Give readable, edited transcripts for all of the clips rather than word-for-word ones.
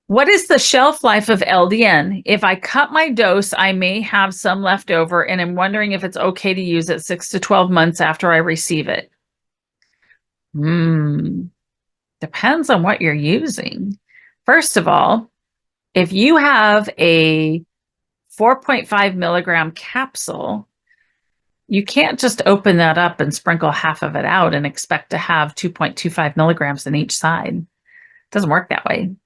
What is the shelf life of LDN? If I cut my dose, I may have some left over, and I'm wondering if it's okay to use it 6 to 12 months after I receive it. Depends on what you're using. First of all, if you have a 4.5 milligram capsule, you can't just open that up and sprinkle half of it out and expect to have 2.25 milligrams in each side. It doesn't work that way.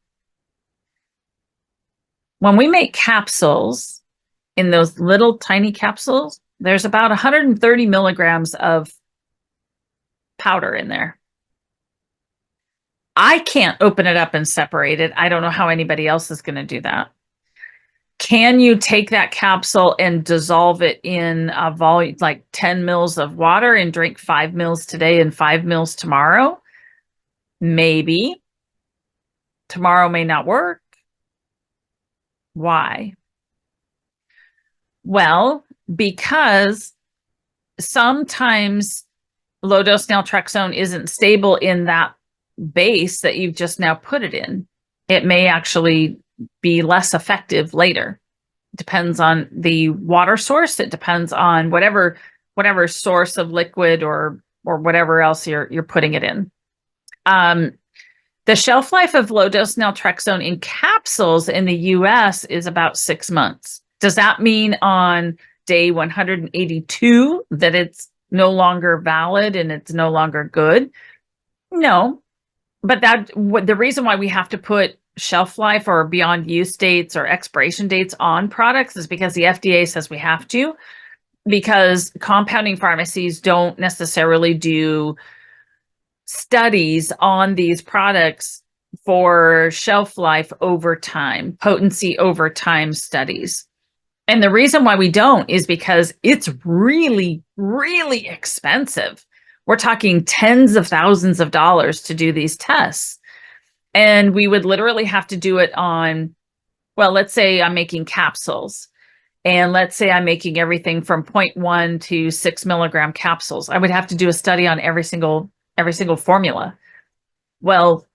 When we make capsules, in those little tiny capsules, there's about 130 milligrams of powder in there. I can't open it up and separate it. I don't know how anybody else is going to do that. Can you take that capsule and dissolve it in a volume, like 10 mils of water, and drink 5 mils today and 5 mils tomorrow? Maybe. Tomorrow may not work. Why? Well, because sometimes low dose naltrexone isn't stable in that base that you've just now put it in. It may actually be less effective later. It depends on the water source. It depends on whatever source of liquid or whatever else you're putting it in. The shelf life of low dose naltrexone in capsules in the US is about 6 months. Does that mean on day 182 that it's no longer valid and it's no longer good? No, but the reason why we have to put shelf life or beyond use dates or expiration dates on products is because the FDA says we have to, because compounding pharmacies don't necessarily do studies on these products for shelf life over time, potency over time studies. And the reason why we don't is because it's really, really expensive. We're talking tens of thousands of dollars to do these tests. And we would literally have to do it on, well, let's say I'm making capsules. And let's say I'm making everything from 0.1 to 6 milligram capsules. I would have to do a study on every single formula. Well,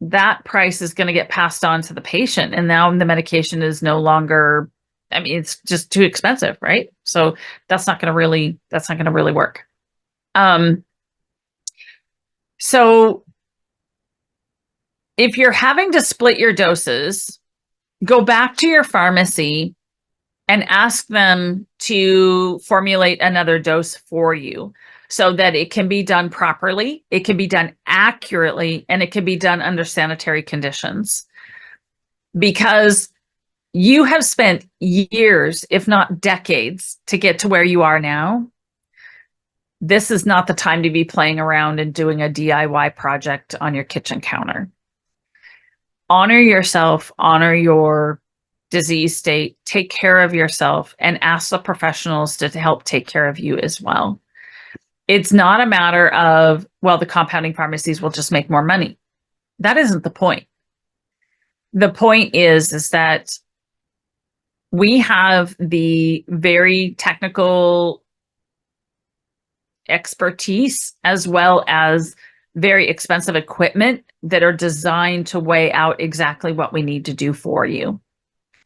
that price is going to get passed on to the patient. And now the medication is no longer, I mean, it's just too expensive, right? So that's not going to really work. So if you're having to split your doses, go back to your pharmacy and ask them to formulate another dose for you so that it can be done properly, it can be done accurately, and it can be done under sanitary conditions. Because you have spent years, if not decades, to get to where you are now. This is not the time to be playing around and doing a DIY project on your kitchen counter. Honor yourself, honor your disease state, take care of yourself, and ask the professionals to help take care of you as well. It's not a matter of, well, the compounding pharmacies will just make more money. That isn't the point. The point is that we have the very technical expertise as well as very expensive equipment that are designed to weigh out exactly what we need to do for you.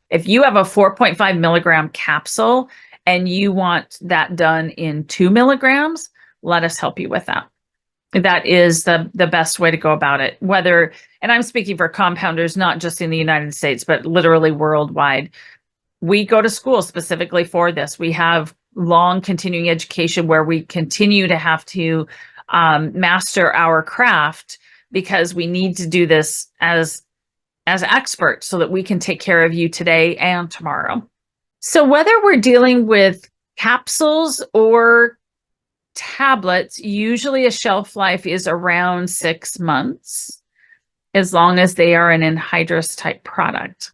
If you have a 4.5 milligram capsule and you want that done in 2 milligrams, let us help you with that. That is the best way to go about it. Whether, and I'm speaking for compounders, not just in the United States, but literally worldwide. We go to school specifically for this. We have long continuing education where we continue to have to master our craft because we need to do this as experts so that we can take care of you today and tomorrow. So whether we're dealing with capsules or tablets, usually a shelf life is around 6 months, as long as they are an anhydrous type product.